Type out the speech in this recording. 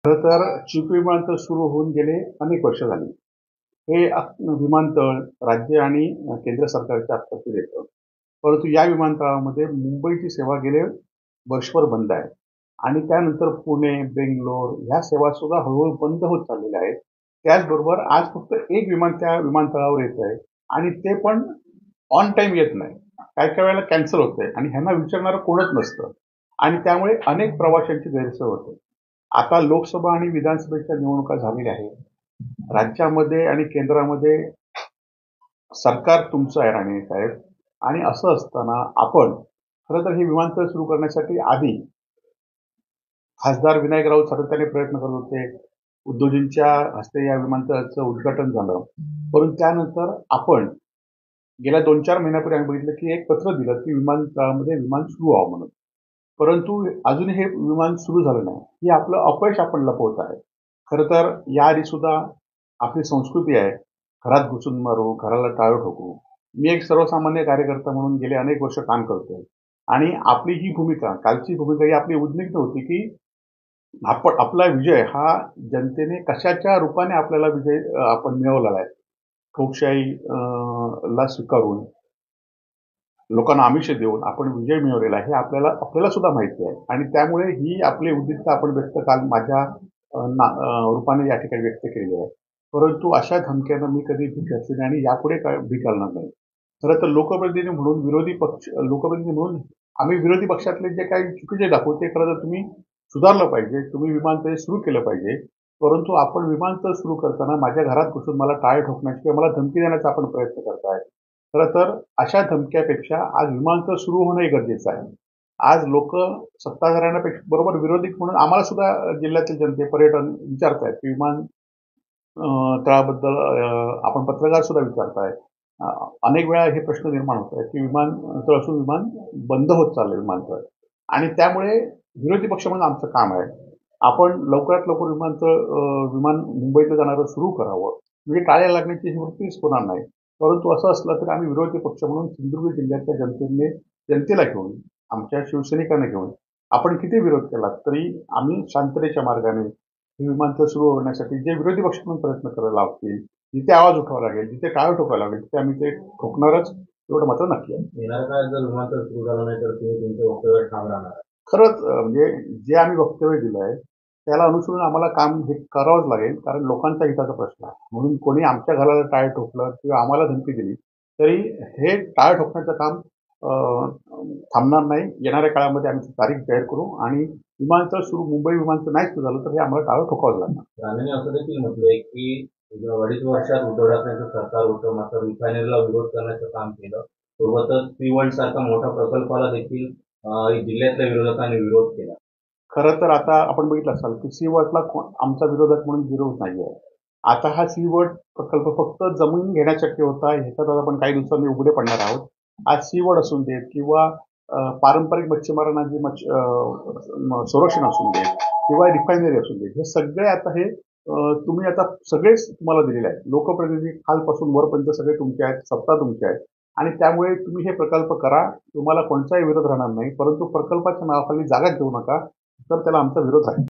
खरं तर चिपी विमानतळ सुरू होऊन गेले अनेक वर्ष झाली. हे विमानतळ राज्य आणि केंद्र सरकारच्या अखत्यारीत येतं. परंतु या विमानतळामध्ये मुंबईची सेवा गेले वर्षभर बंद आहे आणि त्यानंतर पुणे, बेंगलोर ह्या सेवा सुद्धा हळूहळू बंद होत चाललेल्या आहेत. त्याचबरोबर आज फक्त एक विमान त्या विमानतळावर येत आहे आणि ते पण ऑन टाईम येत नाही. काही वेळेला कॅन्सल होतंय आणि ह्यांना विचारणारं कोणच नसतं आणि त्यामुळे अनेक प्रवाशांची गैरसोय होते. आता लोकसभा आणि विधानसभेच्या निवडणुका झालेल्या आहेत. राज्यामध्ये आणि केंद्रामध्ये सरकार तुमचं आहे राणे साहेब आणि असं असताना आपण खरं तर हे विमानतळ सुरू करण्यासाठी आधी खासदार विनायक राऊत सातत्याने प्रयत्न करत होते. उद्योजींच्या हस्ते या विमानतळाचं उद्घाटन झालं. परंतु त्यानंतर आपण गेल्या 2-4 महिन्यापूर्वी आम्ही बघितलं की एक पत्र दिलं की विमानतळामध्ये विमान सुरू व्हावं म्हणून. परंतु अजूनही हे विमान सुरू झालं नाही. हे आपलं अपयश आपण लपवत आहे. खरं तर याआधी सुद्धा आपली संस्कृती आहे, घरात घुसून मारू, घराला टाळं ठोकू. मी एक सर्वसामान्य कार्यकर्ता म्हणून गेले अनेक वर्ष काम करतोय आणि आपली ही भूमिका, कालची भूमिका ही आपली उद्विग्न होती की आपला विजय हा जनतेने कशाच्या रूपाने आपल्याला विजय आपण मिळवलेला आहे. ठोकशाही ला स्वीकारून लोकांना आमिष देऊन आपण विजय मिळवलेला आहे हे आपल्याला सुद्धा माहिती आहे आणि त्यामुळे ही आपली उद्दिष्ट आपण व्यक्त काल माझ्या रूपाने या ठिकाणी व्यक्त केलेली आहे. परंतु अशा धमक्यांना मी कधी भीक घातली नाही आणि यापुढे काय भीक घालणार नाही. खरं तर लोकप्रतिनिधी म्हणून लोकप्रतिनिधी म्हणून आम्ही विरोधी पक्षातले जे काही चुकीचे दाखवू ते खरं तर तुम्ही सुधारलं पाहिजे. तुम्ही विमानतळ सुरू केलं पाहिजे. परंतु आपण विमानतळ सुरू करताना माझ्या घरात घुसून मला टाळे ठोकण्याची किंवा मला धमकी देण्याचा आपण प्रयत्न करताय. खरं तर अशा धमक्यापेक्षा आज विमानतळ सुरू होणं गरजेचं आहे. आज लोक सत्ताधाऱ्यांपेक्षा बरोबर विरोधी म्हणून आम्हाला सुद्धा जिल्ह्यातील जनते पर्यटन विचारतायत की विमान तळाबद्दल आपण पत्रकार सुद्धा विचारताय. अनेक वेळा हे प्रश्न निर्माण होत आहेत की विमानतळ असून विमान बंद होत चाललंय विमानतळ आणि त्यामुळे विरोधी पक्ष म्हणून आमचं काम आहे. आपण लवकरात लवकर विमान मुंबईला जाणारं सुरू करावं म्हणजे टाळ्या लागण्याची ही वृत्तीच होणार नाही. परंतु असं असलं तर आम्ही विरोधी पक्ष म्हणून सिंधुदुर्ग जिल्ह्याच्या जनतेला घेऊन आमच्या शिवसैनिकांना घेऊन आपण किती विरोध केला तरी आम्ही शांततेच्या मार्गाने हे विमानतळ सुरू होण्यासाठी जे विरोधी पक्ष म्हणून प्रयत्न करायला लावतील, जिथे आवाज उठवावा लागेल, जिथे टाळं ठोकायला लागेल तिथे आम्ही ते ठोकणारच एवढं मात्र नक्की आहे. येणाऱ्या काळात जर विमानतळ सुरू झालं नाही तर तुम्ही तुमच्या वक्तव्यात ठाम राहणार. खरंच म्हणजे जे आम्ही वक्तव्य दिलं आहे त्याला अनुसरून आम्हाला काम हे करावंच लागेल कारण लोकांचा हिताचा प्रश्न आहे. म्हणून कोणी आमच्या घराला टाळ ठोकलं किंवा आम्हाला धमकी दिली तरी हे टाळ ठोकण्याचं काम थांबणार नाही. येणाऱ्या काळामध्ये आम्ही तारीख जाहीर करू आणि मुंबई विमानतळ नाही सुरू झालं तर हे आम्हाला टाळं ठोकावंच लागणार. राणेंनी असं देखील म्हटलंय की 2.5 वर्षात उद्धव ठाकरेंचं सरकार होतं मात्र रिफायनरीला विरोध करण्याचं काम केलं. सोबतच सी वर्ल्ड सारखा मोठा प्रकल्पाला देखील जिल्ह्यातल्या विरोधकांनी विरोध केला. खरं तर आता आपण बघितलं असाल की सी वर्ल्डला आमचा विरोधक म्हणून विरोध नाही आहे. आता हा सी वर्ल्ड प्रकल्प फक्त जमीन घेण्यासाठी होता. ह्याच्यात आपण काही दिवसांनी उघडे पडणार आहोत. आज सी वर्ल्ड असून देत किंवा पारंपरिक मच्छीमारांना जे संरक्षण असून देत किंवा रिफायनरी असून देत हे सगळे आता हे तुम्ही आता सगळेच तुम्हाला दिलेले आहेत. लोकप्रतिनिधी खालपासून वरपर्यंत सगळे तुमचे आहेत, सत्ता तुमची आहे आणि त्यामुळे तुम्ही हे प्रकल्प करा. तुम्हाला कोणताही विरोध राहणार नाही. परंतु प्रकल्पाच्या नावाखाली जागा घेऊ नका तर त्याला आमचा विरोध आहे.